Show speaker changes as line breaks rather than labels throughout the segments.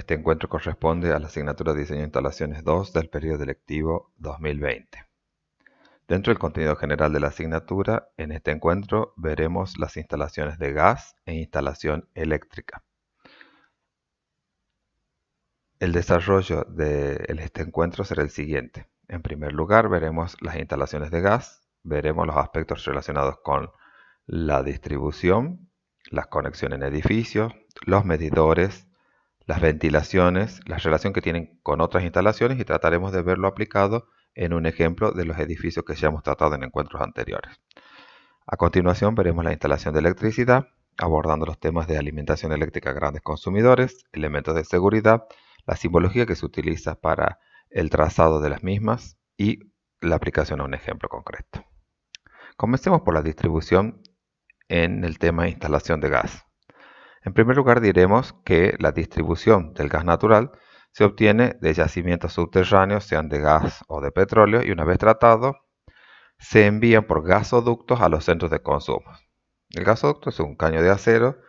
Este encuentro corresponde a la asignatura de Diseño de Instalaciones 2 del periodo lectivo 2020. Dentro del contenido general de la asignatura, en este encuentro veremos las instalaciones de gas e instalación eléctrica. El desarrollo de este encuentro será el siguiente. En primer lugar, veremos las instalaciones de gas, veremos los aspectos relacionados con la distribución, las conexiones en edificios, los medidores, las ventilaciones, la relación que tienen con otras instalaciones y trataremos de verlo aplicado en un ejemplo de los edificios que ya hemos tratado en encuentros anteriores. A continuación veremos la instalación de electricidad, abordando los temas de alimentación eléctrica a grandes consumidores, elementos de seguridad, la simbología que se utiliza para el trazado de las mismas y la aplicación a un ejemplo concreto. Comencemos por la distribución en el tema de instalación de gas. En primer lugar diremos que la distribución del gas natural se obtiene de yacimientos subterráneos, sean de gas o de petróleo, y una vez tratado, se envían por gasoductos a los centros de consumo. El gasoducto es un caño de acero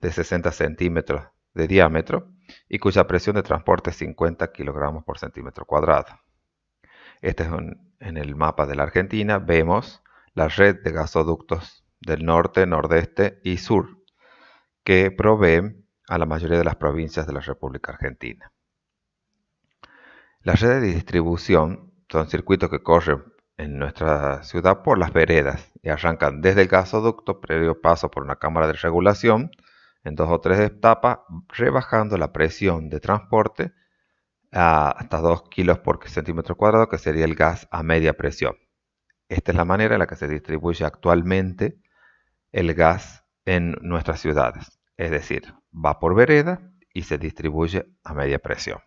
de 60 centímetros de diámetro y cuya presión de transporte es 50 kilogramos por centímetro cuadrado. En el mapa de la Argentina vemos la red de gasoductos del norte, nordeste y sur que proveen a la mayoría de las provincias de la República Argentina. Las redes de distribución son circuitos que corren en nuestra ciudad por las veredas y arrancan desde el gasoducto previo paso por una cámara de regulación en 2 o 3 etapas, rebajando la presión de transporte hasta 2 kilos por centímetro cuadrado, que sería el gas a media presión. Esta es la manera en la que se distribuye actualmente el gas en nuestras ciudades, es decir, va por vereda y se distribuye a media presión.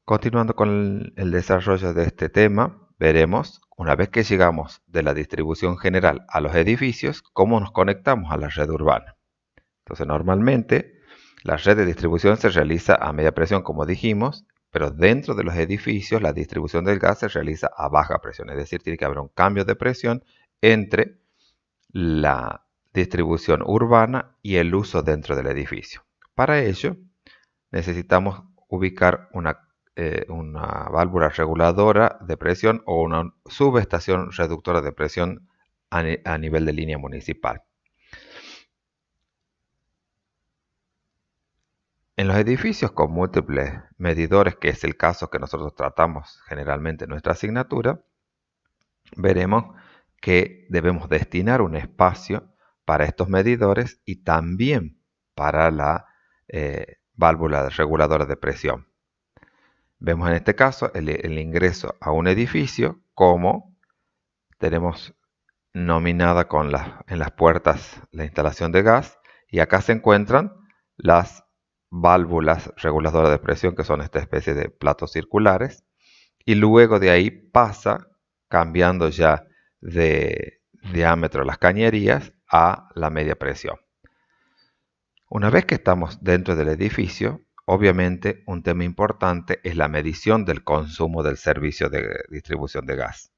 Continuando con el desarrollo de este tema, veremos, una vez que llegamos de la distribución general a los edificios, cómo nos conectamos a la red urbana. Entonces, normalmente, la red de distribución se realiza a media presión, como dijimos, pero dentro de los edificios la distribución del gas se realiza a baja presión, es decir, tiene que haber un cambio de presión entre la distribución urbana y el uso dentro del edificio. Para ello, necesitamos ubicar una válvula reguladora de presión o una subestación reductora de presión a nivel de línea municipal. En los edificios con múltiples medidores, que es el caso que nosotros tratamos generalmente en nuestra asignatura, veremos que debemos destinar un espacio para estos medidores y también para la válvula reguladora de presión. Vemos en este caso el ingreso a un edificio como tenemos nominada en las puertas la instalación de gas, y acá se encuentran las válvulas reguladoras de presión, que son esta especie de platos circulares, y luego de ahí pasa, cambiando ya de diámetro las cañerías, a la media presión. Una vez que estamos dentro del edificio, obviamente un tema importante es la medición del consumo del servicio de distribución de gas.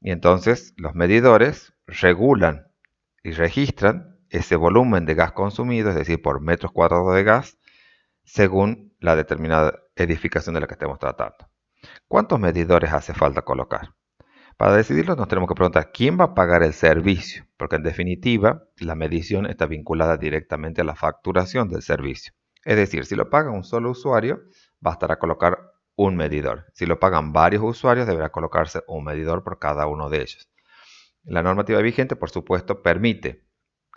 Y entonces los medidores regulan y registran ese volumen de gas consumido, es decir, por metros cuadrados de gas, según la determinada edificación de la que estemos tratando. ¿Cuántos medidores hace falta colocar? Para decidirlo nos tenemos que preguntar quién va a pagar el servicio, porque en definitiva la medición está vinculada directamente a la facturación del servicio. Es decir, si lo paga un solo usuario, bastará colocar un medidor. Si lo pagan varios usuarios, deberá colocarse un medidor por cada uno de ellos. La normativa vigente, por supuesto, permite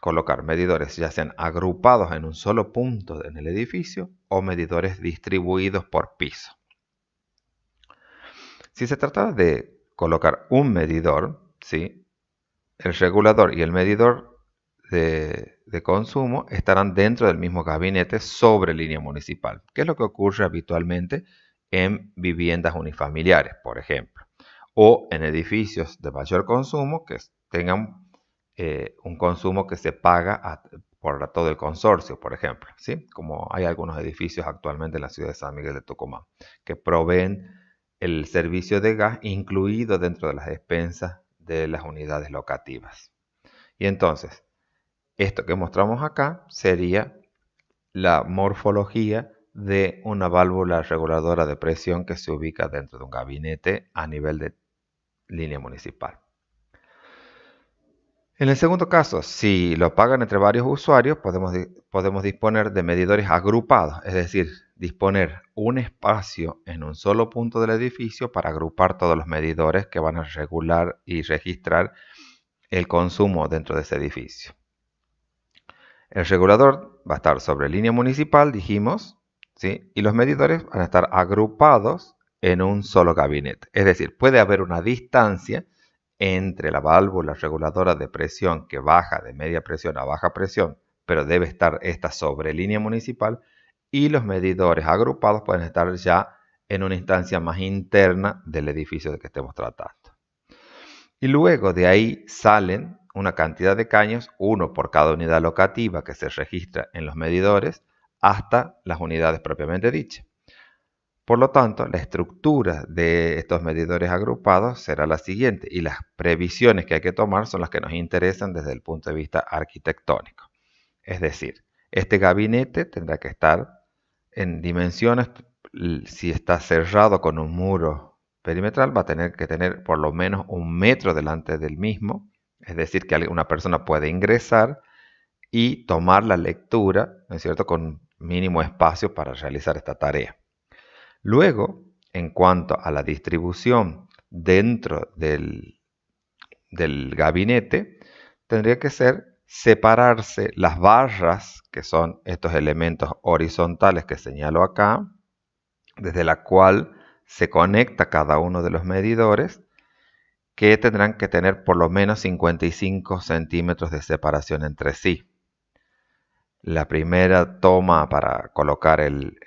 colocar medidores ya sean agrupados en un solo punto en el edificio o medidores distribuidos por piso. Si se trata de colocar un medidor, ¿sí?, el regulador y el medidor de consumo estarán dentro del mismo gabinete sobre línea municipal, que es lo que ocurre habitualmente en viviendas unifamiliares, por ejemplo, o en edificios de mayor consumo que tengan un consumo que se paga por todo el consorcio, por ejemplo, ¿sí?, como hay algunos edificios actualmente en la ciudad de San Miguel de Tucumán, que proveen el servicio de gas incluido dentro de las expensas de las unidades locativas. Y entonces, esto que mostramos acá sería la morfología de una válvula reguladora de presión que se ubica dentro de un gabinete a nivel de línea municipal. En el segundo caso, si lo pagan entre varios usuarios, podemos disponer de medidores agrupados, es decir, disponer un espacio en un solo punto del edificio para agrupar todos los medidores que van a regular y registrar el consumo dentro de ese edificio. El regulador va a estar sobre línea municipal, dijimos, ¿sí? Y los medidores van a estar agrupados en un solo gabinete. Es decir, puede haber una distancia entre la válvula reguladora de presión que baja de media presión a baja presión, pero debe estar esta sobre línea municipal, y los medidores agrupados pueden estar ya en una instancia más interna del edificio de que estemos tratando. Y luego de ahí salen una cantidad de caños, uno por cada unidad locativa que se registra en los medidores, hasta las unidades propiamente dichas. Por lo tanto, la estructura de estos medidores agrupados será la siguiente, y las previsiones que hay que tomar son las que nos interesan desde el punto de vista arquitectónico. Es decir, este gabinete tendrá que estar en dimensiones, si está cerrado con un muro perimetral, va a tener que tener por lo menos 1 metro delante del mismo, es decir, que una persona puede ingresar y tomar la lectura, ¿no es cierto?, con mínimo espacio para realizar esta tarea. Luego, en cuanto a la distribución dentro del gabinete, tendría que ser separarse las barras, que son estos elementos horizontales que señalo acá, desde la cual se conecta cada uno de los medidores, que tendrán que tener por lo menos 55 centímetros de separación entre sí. La primera toma para colocar el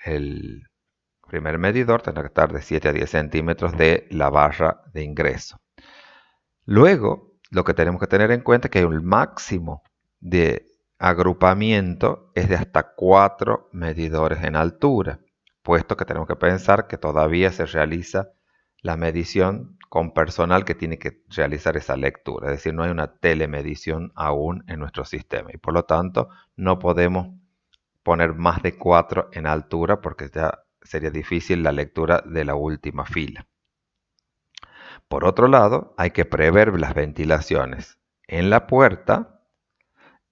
primer medidor tendrá que estar de 7 a 10 centímetros de la barra de ingreso. Luego, lo que tenemos que tener en cuenta es que el máximo de agrupamiento es de hasta 4 medidores en altura, puesto que tenemos que pensar que todavía se realiza la medición con personal que tiene que realizar esa lectura, es decir, no hay una telemedición aún en nuestro sistema y por lo tanto no podemos poner más de 4 en altura porque ya sería difícil la lectura de la última fila. Por otro lado, hay que prever las ventilaciones en la puerta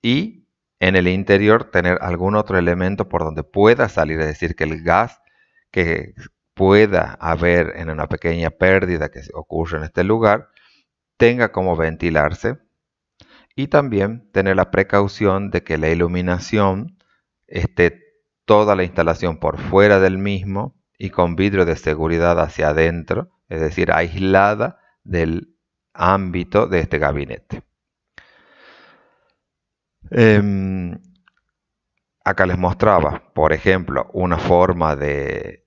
y en el interior tener algún otro elemento por donde pueda salir, es decir, que el gas que pueda haber en una pequeña pérdida que ocurre en este lugar tenga como ventilarse, y también tener la precaución de que la iluminación esté toda la instalación por fuera del mismo y con vidrio de seguridad hacia adentro, es decir, aislada del ámbito de este gabinete. Acá les mostraba, por ejemplo, una forma de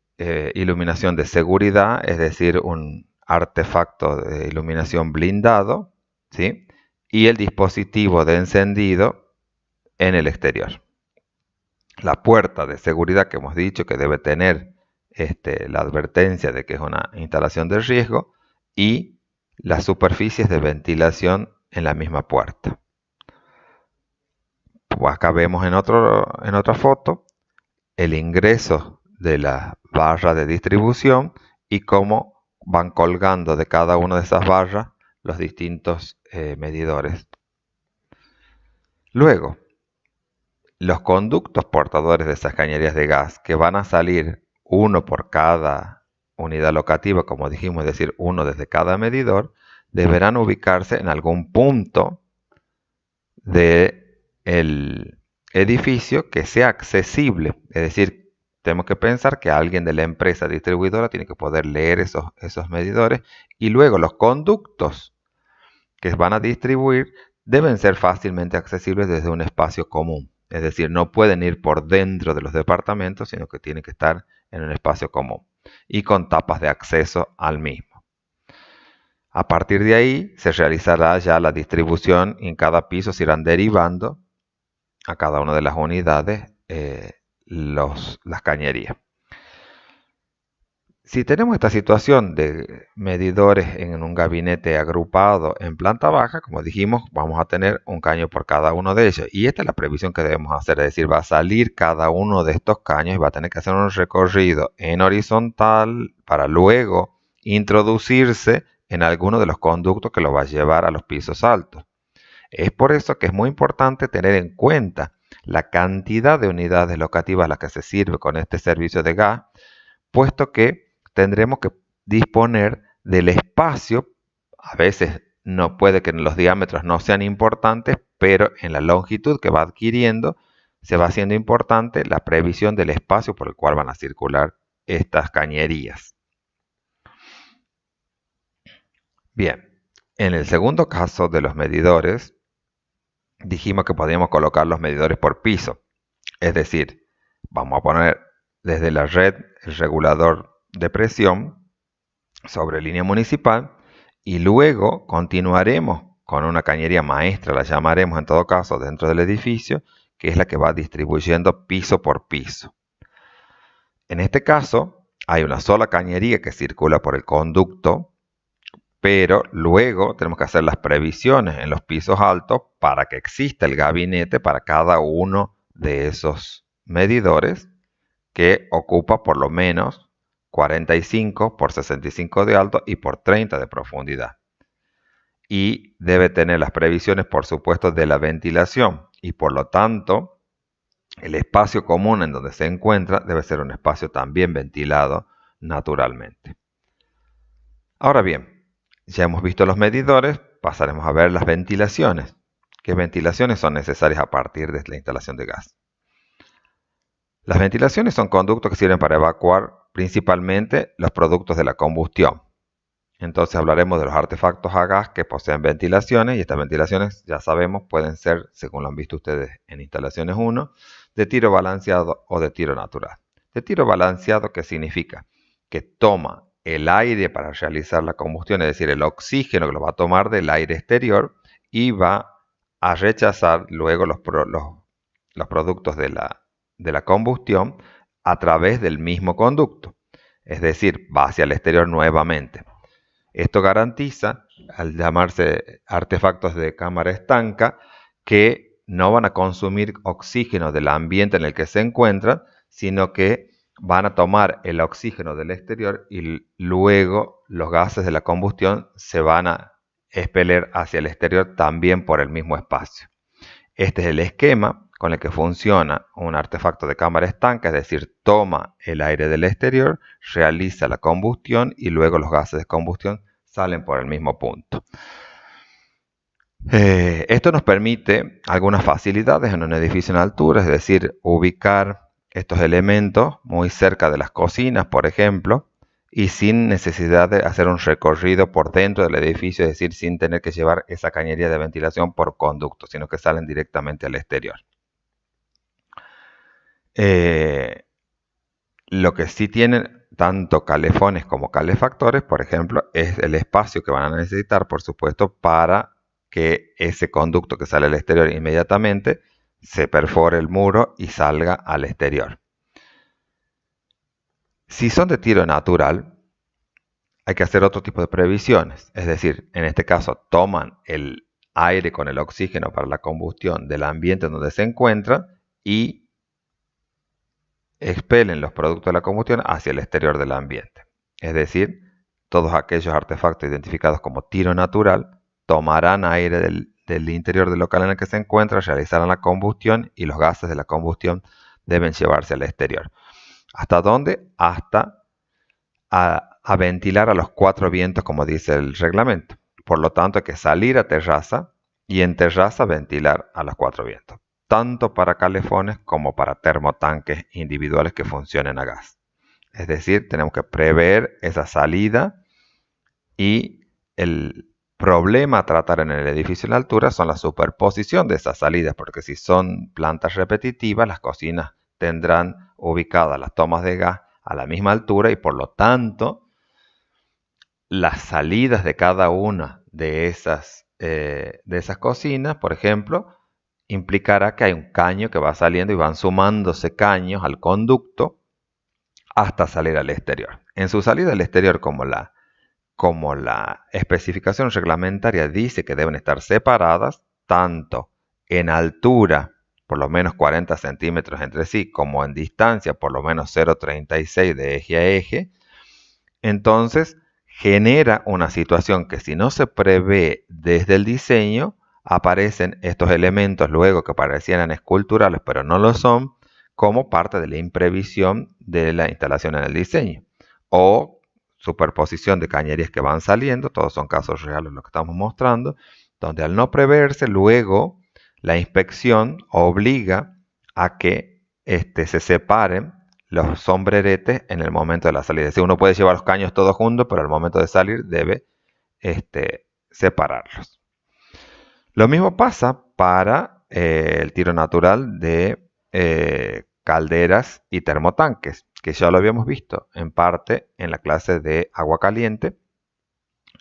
iluminación de seguridad, es decir, un artefacto de iluminación blindado, ¿sí? Y el dispositivo de encendido en el exterior. La puerta de seguridad que hemos dicho que debe tener la advertencia de que es una instalación de riesgo, y las superficies de ventilación en la misma puerta. Pues acá vemos en otra foto el ingreso de la barra de distribución y cómo van colgando de cada una de esas barras los distintos medidores. Luego, los conductos portadores de esas cañerías de gas, que van a salir uno por cada unidad locativa, como dijimos, es decir, uno desde cada medidor, deberán ubicarse en algún punto del edificio que sea accesible. Es decir, tenemos que pensar que alguien de la empresa distribuidora tiene que poder leer esos medidores, y luego los conductos que van a distribuir deben ser fácilmente accesibles desde un espacio común. Es decir, no pueden ir por dentro de los departamentos, sino que tienen que estar en un espacio común y con tapas de acceso al mismo. A partir de ahí se realizará ya la distribución y en cada piso se irán derivando a cada una de las unidades las cañerías. Si tenemos esta situación de medidores en un gabinete agrupado en planta baja, como dijimos, vamos a tener un caño por cada uno de ellos. Y esta es la previsión que debemos hacer, es decir, va a salir cada uno de estos caños y va a tener que hacer un recorrido en horizontal para luego introducirse en alguno de los conductos que lo va a llevar a los pisos altos. Es por eso que es muy importante tener en cuenta la cantidad de unidades locativas a las que se sirve con este servicio de gas, puesto que tendremos que disponer del espacio. A veces no puede que los diámetros no sean importantes, pero en la longitud que va adquiriendo se va haciendo importante la previsión del espacio por el cual van a circular estas cañerías. Bien, en el segundo caso de los medidores, dijimos que podíamos colocar los medidores por piso. Es decir, vamos a poner desde la red el regulador de presión sobre línea municipal y luego continuaremos con una cañería maestra, la llamaremos en todo caso dentro del edificio, que es la que va distribuyendo piso por piso. En este caso hay una sola cañería que circula por el conducto, pero luego tenemos que hacer las previsiones en los pisos altos para que exista el gabinete para cada uno de esos medidores, que ocupa por lo menos 45 por 65 de alto y por 30 de profundidad. Y debe tener las previsiones, por supuesto, de la ventilación, y por lo tanto el espacio común en donde se encuentra debe ser un espacio también ventilado naturalmente. Ahora bien, ya hemos visto los medidores, pasaremos a ver las ventilaciones. ¿Qué ventilaciones son necesarias a partir de la instalación de gas? Las ventilaciones son conductos que sirven para evacuar principalmente los productos de la combustión. Entonces hablaremos de los artefactos a gas que poseen ventilaciones, y estas ventilaciones, ya sabemos, pueden ser, según lo han visto ustedes en instalaciones 1, de tiro balanceado o de tiro natural. De tiro balanceado, ¿qué significa? Que toma el aire para realizar la combustión, es decir, el oxígeno que lo va a tomar del aire exterior y va a rechazar luego los productos de la combustión a través del mismo conducto. Es decir, va hacia el exterior nuevamente. Esto garantiza, al llamarse artefactos de cámara estanca, que no van a consumir oxígeno del ambiente en el que se encuentran, sino que van a tomar el oxígeno del exterior y luego los gases de la combustión se van a expeler hacia el exterior también por el mismo espacio. Este es el esquema con el que funciona un artefacto de cámara estanca, es decir, toma el aire del exterior, realiza la combustión y luego los gases de combustión salen por el mismo punto. Esto nos permite algunas facilidades en un edificio en altura, es decir, ubicar estos elementos muy cerca de las cocinas, por ejemplo, y sin necesidad de hacer un recorrido por dentro del edificio, es decir, sin tener que llevar esa cañería de ventilación por conducto, sino que salen directamente al exterior. Lo que sí tienen tanto calefones como calefactores, por ejemplo, es el espacio que van a necesitar, por supuesto, para que ese conducto que sale al exterior inmediatamente se perfore el muro y salga al exterior. Si son de tiro natural, hay que hacer otro tipo de previsiones. Es decir, en este caso toman el aire con el oxígeno para la combustión del ambiente en donde se encuentran y expelen los productos de la combustión hacia el exterior del ambiente. Es decir, todos aquellos artefactos identificados como tiro natural tomarán aire del interior del local en el que se encuentra, realizarán la combustión y los gases de la combustión deben llevarse al exterior. ¿Hasta dónde? Hasta a ventilar a los 4 vientos, como dice el reglamento. Por lo tanto, hay que salir a terraza y en terraza ventilar a los 4 vientos, tanto para calefones como para termotanques individuales que funcionen a gas. Es decir, tenemos que prever esa salida, y el problema a tratar en el edificio en la altura son la superposición de esas salidas, porque si son plantas repetitivas, las cocinas tendrán ubicadas las tomas de gas a la misma altura y por lo tanto las salidas de cada una de esas cocinas, por ejemplo, implicará que hay un caño que va saliendo y van sumándose caños al conducto hasta salir al exterior. En su salida al exterior, como la especificación reglamentaria dice que deben estar separadas, tanto en altura, por lo menos 40 centímetros entre sí, como en distancia, por lo menos 0,36 de eje a eje, entonces genera una situación que si no se prevé desde el diseño, aparecen estos elementos luego que parecieran esculturales, pero no lo son, como parte de la imprevisión de la instalación en el diseño. O superposición de cañerías que van saliendo, todos son casos reales los que estamos mostrando, donde al no preverse, luego la inspección obliga a que se separen los sombreretes en el momento de la salida. Es decir, uno puede llevar los caños todos juntos, pero al momento de salir debe separarlos. Lo mismo pasa para el tiro natural de calderas y termotanques, que ya lo habíamos visto en parte en la clase de agua caliente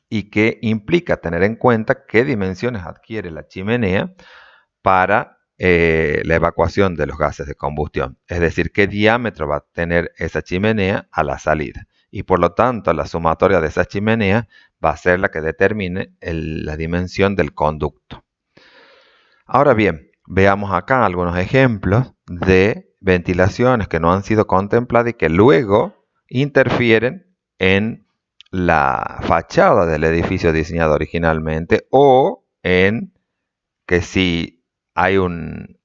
y que implica tener en cuenta qué dimensiones adquiere la chimenea para la evacuación de los gases de combustión, es decir, qué diámetro va a tener esa chimenea a la salida. Y por lo tanto, la sumatoria de esa chimenea va a ser la que determine la dimensión del conducto. Ahora bien, veamos acá algunos ejemplos de ventilaciones que no han sido contempladas y que luego interfieren en la fachada del edificio diseñado originalmente, o en que si hay un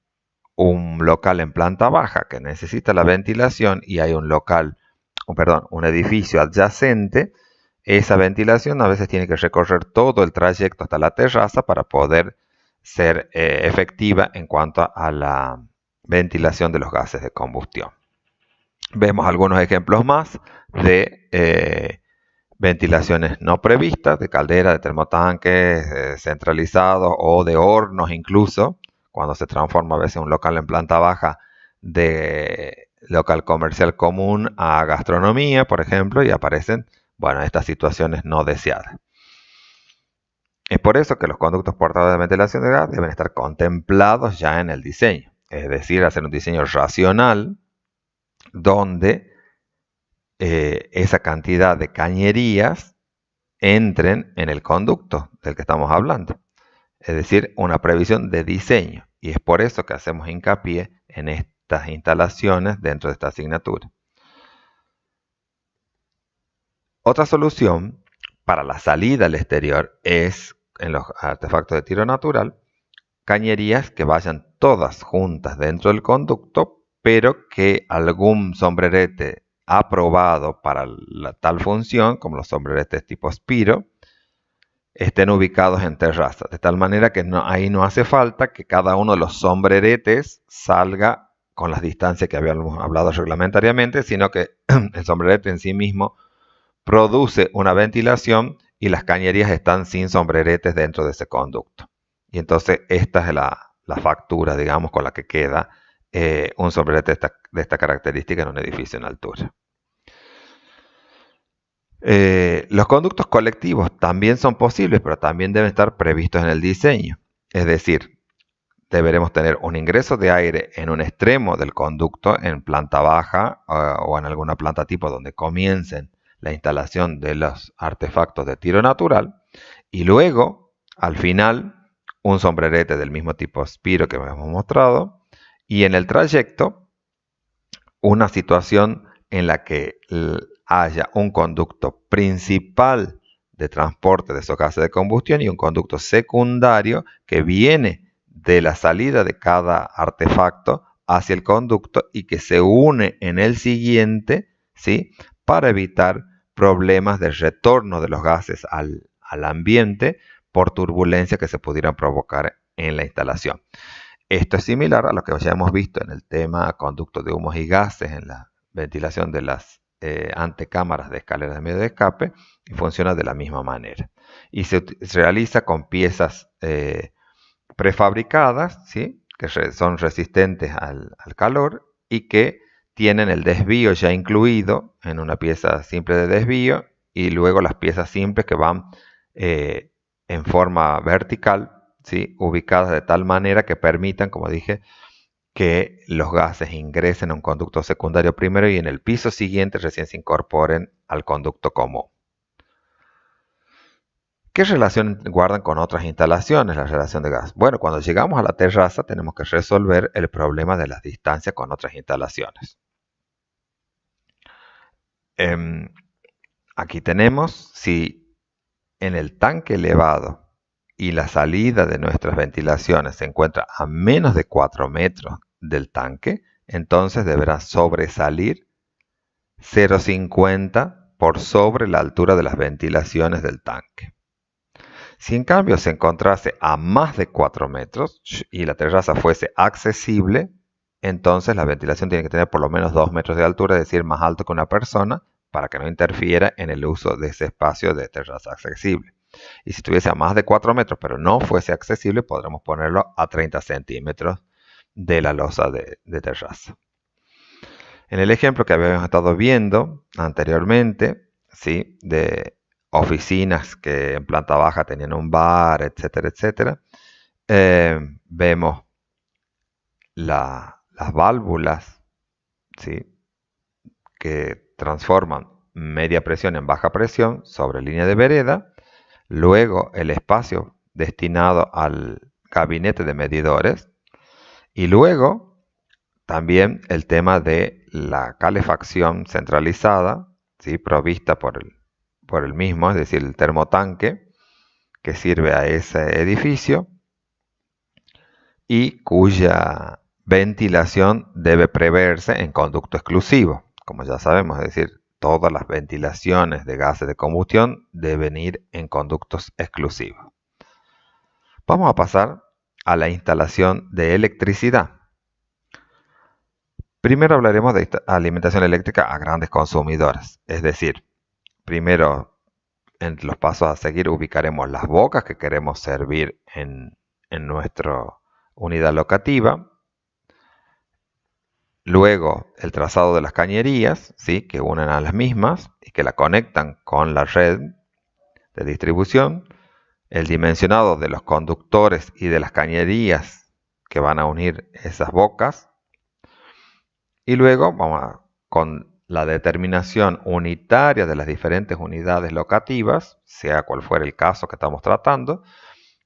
local en planta baja que necesita la ventilación y hay un edificio adyacente, esa ventilación a veces tiene que recorrer todo el trayecto hasta la terraza para poder ser efectiva en cuanto a la ventilación de los gases de combustión. Vemos algunos ejemplos más de ventilaciones no previstas, de calderas, de termotanques centralizados o de hornos incluso, cuando se transforma a veces un local en planta baja de local comercial común a gastronomía, por ejemplo, y aparecen, estas situaciones no deseadas. Es por eso que los conductos portadores de ventilación de gas deben estar contemplados ya en el diseño, es decir, hacer un diseño racional donde esa cantidad de cañerías entren en el conducto del que estamos hablando. Es decir, una previsión de diseño. Y es por eso que hacemos hincapié en estas instalaciones dentro de esta asignatura. Otra solución para la salida al exterior es, en los artefactos de tiro natural, cañerías que vayan todas juntas dentro del conducto, pero que algún sombrerete aprobado para tal función, como los sombreretes tipo Spiro, estén ubicados en terrazas, de tal manera que ahí no hace falta que cada uno de los sombreretes salga con las distancias que habíamos hablado reglamentariamente, sino que el sombrerete en sí mismo produce una ventilación y las cañerías están sin sombreretes dentro de ese conducto. Y entonces esta es la factura, digamos, con la que queda un sombrerete de esta característica en un edificio en altura. Los conductos colectivos también son posibles, pero también deben estar previstos en el diseño. Es decir, deberemos tener un ingreso de aire en un extremo del conducto, en planta baja o en alguna planta tipo donde comiencen la instalación de los artefactos de tiro natural, y luego, al final, un sombrerete del mismo tipo Spiro que hemos mostrado, y en el trayecto, una situación en la que haya un conducto principal de transporte de esos gases de combustión y un conducto secundario que viene de la salida de cada artefacto hacia el conducto y que se une en el siguiente, ¿sí?, para evitar problemas de retorno de los gases al ambiente por turbulencia que se pudieran provocar en la instalación. Esto es similar a lo que ya hemos visto en el tema conductos de humos y gases en la ventilación de las antecámaras de escaleras de medio de escape, y funciona de la misma manera. Y se realiza con piezas prefabricadas, ¿sí?, que son resistentes al calor y que tienen el desvío ya incluido en una pieza simple de desvío, y luego las piezas simples que van en forma vertical, ¿sí?, ubicadas de tal manera que permitan, como dije, que los gases ingresen a un conducto secundario primero y en el piso siguiente recién se incorporen al conducto común. ¿Qué relación guardan con otras instalaciones la relación de gas? Bueno, cuando llegamos a la terraza tenemos que resolver el problema de las distancias con otras instalaciones. Aquí tenemos si en el tanque elevado y la salida de nuestras ventilaciones se encuentra a menos de 4 metros del tanque, entonces deberá sobresalir 0,50 por sobre la altura de las ventilaciones del tanque. Si en cambio se encontrase a más de 4 metros y la terraza fuese accesible, entonces la ventilación tiene que tener por lo menos 2 metros de altura, es decir, más alto que una persona, para que no interfiera en el uso de ese espacio de terraza accesible. Y si estuviese a más de 4 metros, pero no fuese accesible, podremos ponerlo a 30 centímetros de la losa de terraza. En el ejemplo que habíamos estado viendo anteriormente, ¿sí?, de oficinas que en planta baja tenían un bar, etcétera, etcétera, vemos las válvulas, ¿sí?, que transforman media presión en baja presión sobre línea de vereda, luego el espacio destinado al gabinete de medidores y luego también el tema de la calefacción centralizada, ¿sí?, provista por el mismo, es decir, el termotanque que sirve a ese edificio y cuya ventilación debe preverse en conducto exclusivo. Como ya sabemos, es decir, todas las ventilaciones de gases de combustión deben ir en conductos exclusivos. Vamos a pasar a la instalación de electricidad. Primero hablaremos de alimentación eléctrica a grandes consumidores, es decir, primero en los pasos a seguir ubicaremos las bocas que queremos servir en nuestra unidad locativa. Luego el trazado de las cañerías, ¿sí?, que unen a las mismas y que la conectan con la red de distribución. El dimensionado de los conductores y de las cañerías que van a unir esas bocas. Y luego con la determinación unitaria de las diferentes unidades locativas, sea cual fuera el caso que estamos tratando,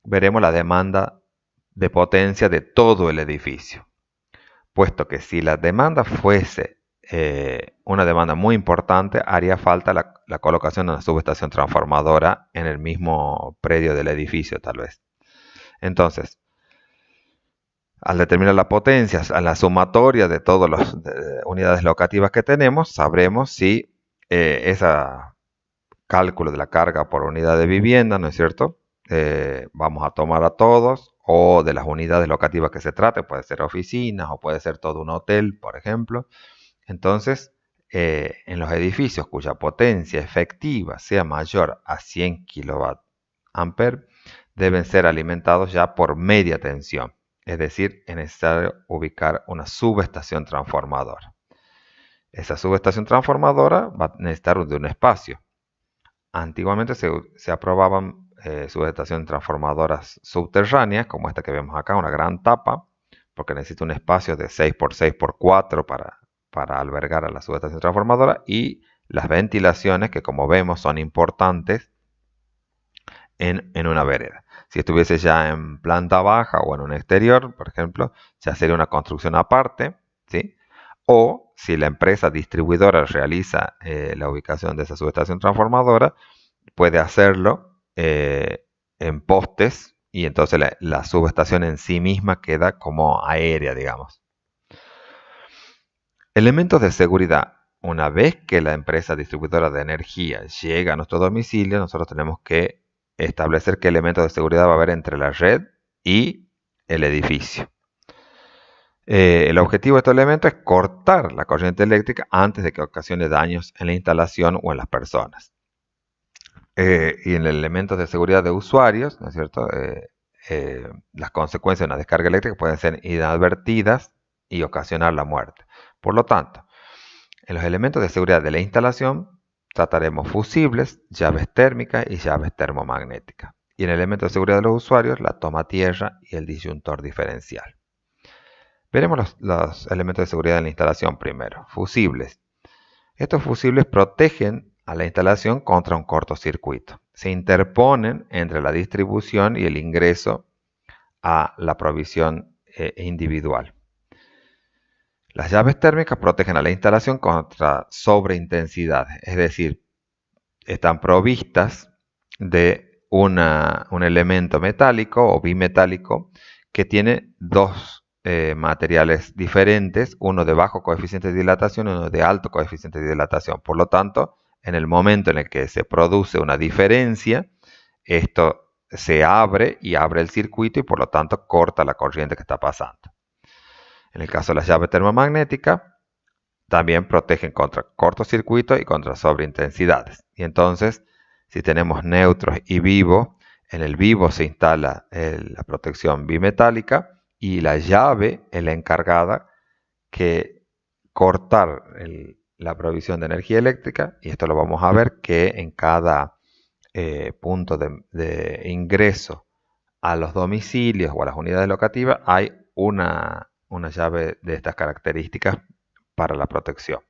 veremos la demanda de potencia de todo el edificio. Puesto que si la demanda fuese una demanda muy importante, haría falta la colocación de una subestación transformadora en el mismo predio del edificio, tal vez. Entonces, al determinar la potencia, a la sumatoria de todas las unidades locativas que tenemos, sabremos si ese cálculo de la carga por unidad de vivienda, ¿no es cierto?, vamos a tomar a todos, o de las unidades locativas que se trate, puede ser oficinas o puede ser todo un hotel, por ejemplo. Entonces, en los edificios cuya potencia efectiva sea mayor a 100 kVA, deben ser alimentados ya por media tensión. Es decir, es necesario ubicar una subestación transformadora. Esa subestación transformadora va a necesitar de un espacio. Antiguamente se aprobaban subestaciones transformadoras subterráneas, como esta que vemos acá, una gran tapa, porque necesita un espacio de 6x6x4 para albergar a la subestación transformadora, y las ventilaciones, que como vemos son importantes en una vereda. Si estuviese ya en planta baja o en un exterior, por ejemplo, ya sería una construcción aparte, ¿sí? O si la empresa distribuidora realiza la ubicación de esa subestación transformadora, puede hacerlo en postes y entonces la subestación en sí misma queda como aérea, digamos. Elementos de seguridad. Una vez que la empresa distribuidora de energía llega a nuestro domicilio, nosotros tenemos que establecer qué elementos de seguridad va a haber entre la red y el edificio. El objetivo de estos elementos es cortar la corriente eléctrica antes de que ocasione daños en la instalación o en las personas. Y en el elemento de seguridad de usuarios, ¿no es cierto?, las consecuencias de una descarga eléctrica pueden ser inadvertidas y ocasionar la muerte. Por lo tanto, en los elementos de seguridad de la instalación trataremos fusibles, llaves térmicas y llaves termomagnéticas. Y en el elemento de seguridad de los usuarios, la toma tierra y el disyuntor diferencial. Veremos los elementos de seguridad en la instalación primero. Fusibles. Estos fusibles protegen a la instalación contra un cortocircuito. Se interponen entre la distribución y el ingreso a la provisión individual. Las llaves térmicas protegen a la instalación contra sobreintensidades, es decir, están provistas de un elemento metálico o bimetálico que tiene dos materiales diferentes, uno de bajo coeficiente de dilatación y uno de alto coeficiente de dilatación. Por lo tanto, en el momento en el que se produce una diferencia, esto se abre y abre el circuito y por lo tanto corta la corriente que está pasando. En el caso de las llaves termomagnéticas, también protegen contra cortocircuito y contra sobreintensidades. Y entonces, si tenemos neutros y vivos, en el vivo se instala la protección bimetálica y la llave es la encargada que cortar la provisión de energía eléctrica, y esto lo vamos a ver que en cada punto de ingreso a los domicilios o a las unidades locativas hay una llave de estas características para la protección.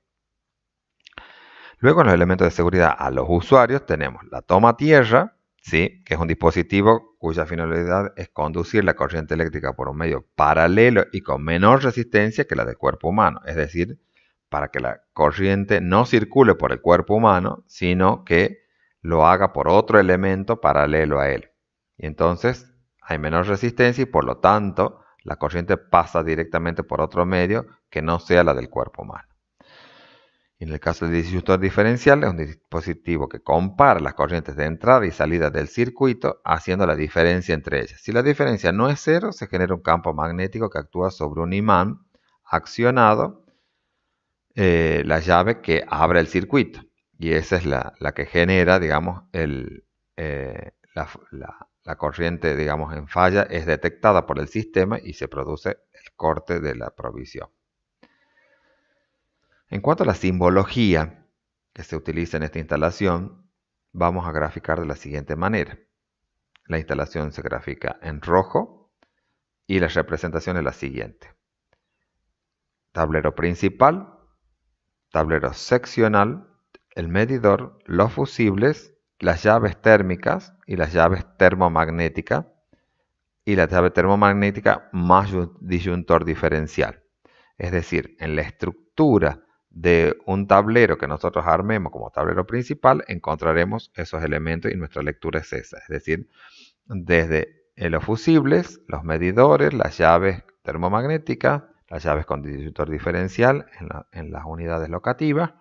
Luego en los elementos de seguridad a los usuarios tenemos la toma tierra, ¿sí? Que es un dispositivo cuya finalidad es conducir la corriente eléctrica por un medio paralelo y con menor resistencia que la del cuerpo humano, es decir, para que la corriente no circule por el cuerpo humano, sino que lo haga por otro elemento paralelo a él. Y entonces hay menor resistencia y por lo tanto la corriente pasa directamente por otro medio que no sea la del cuerpo humano. En el caso del disyuntor diferencial, es un dispositivo que compara las corrientes de entrada y salida del circuito, haciendo la diferencia entre ellas. Si la diferencia no es cero, se genera un campo magnético que actúa sobre un imán accionado la llave que abre el circuito. Y esa es la que genera, digamos, la corriente, digamos, en falla, es detectada por el sistema y se produce el corte de la provisión. En cuanto a la simbología que se utiliza en esta instalación, vamos a graficar de la siguiente manera. La instalación se grafica en rojo y la representación es la siguiente. Tablero principal, tablero seccional, el medidor, los fusibles, las llaves térmicas y las llaves termomagnéticas y la llave termomagnética más disyuntor diferencial. Es decir, en la estructura de un tablero que nosotros armemos como tablero principal, encontraremos esos elementos y nuestra lectura es esa. Es decir, desde los fusibles, los medidores, las llaves termomagnéticas, las llaves con disyuntor diferencial en las unidades locativas.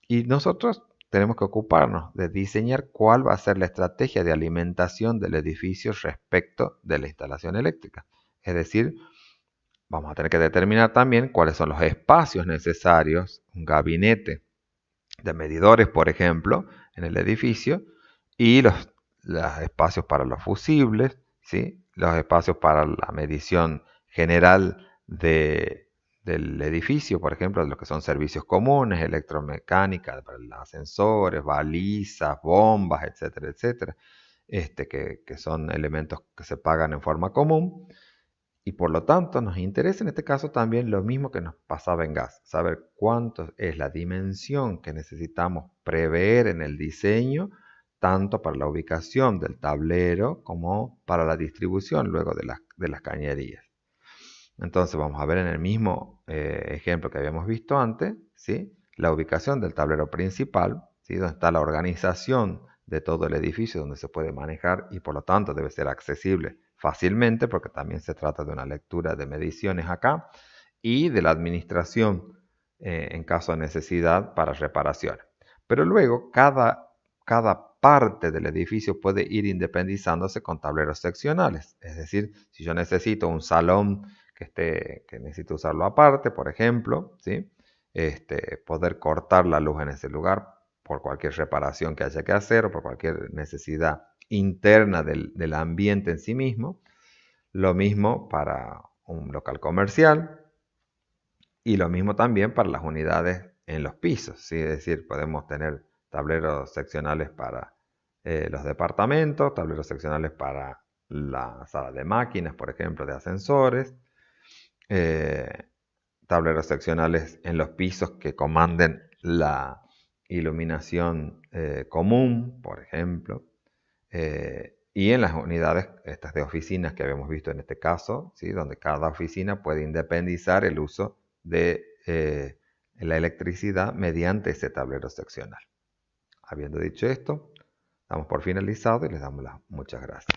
Y nosotros tenemos que ocuparnos de diseñar cuál va a ser la estrategia de alimentación del edificio respecto de la instalación eléctrica. Es decir, vamos a tener que determinar también cuáles son los espacios necesarios, un gabinete de medidores, por ejemplo, en el edificio, y los espacios para los fusibles, ¿sí? Los espacios para la medición general del edificio, por ejemplo, de lo que son servicios comunes, electromecánica, para los ascensores, balizas, bombas, etcétera, etcétera, que son elementos que se pagan en forma común. Y por lo tanto nos interesa en este caso también lo mismo que nos pasaba en gas, saber cuánto es la dimensión que necesitamos prever en el diseño, tanto para la ubicación del tablero como para la distribución luego de las cañerías. Entonces vamos a ver en el mismo ejemplo que habíamos visto antes, ¿sí? La ubicación del tablero principal, ¿sí? Donde está la organización de todo el edificio, donde se puede manejar y por lo tanto debe ser accesible fácilmente, porque también se trata de una lectura de mediciones acá, y de la administración en caso de necesidad para reparaciones. Pero luego cada parte del edificio puede ir independizándose con tableros seccionales. Es decir, si yo necesito un salón que necesito usarlo aparte, por ejemplo, ¿sí? Poder cortar la luz en ese lugar por cualquier reparación que haya que hacer o por cualquier necesidad interna del ambiente en sí mismo. Lo mismo para un local comercial y lo mismo también para las unidades en los pisos, ¿sí? Es decir, podemos tener tableros seccionales para los departamentos, tableros seccionales para la sala de máquinas, por ejemplo, de ascensores, tableros seccionales en los pisos que comanden la iluminación común, por ejemplo, y en las unidades estas de oficinas que habíamos visto en este caso, ¿sí? Donde cada oficina puede independizar el uso de la electricidad mediante ese tablero seccional. Habiendo dicho esto, damos por finalizado y les damos las muchas gracias.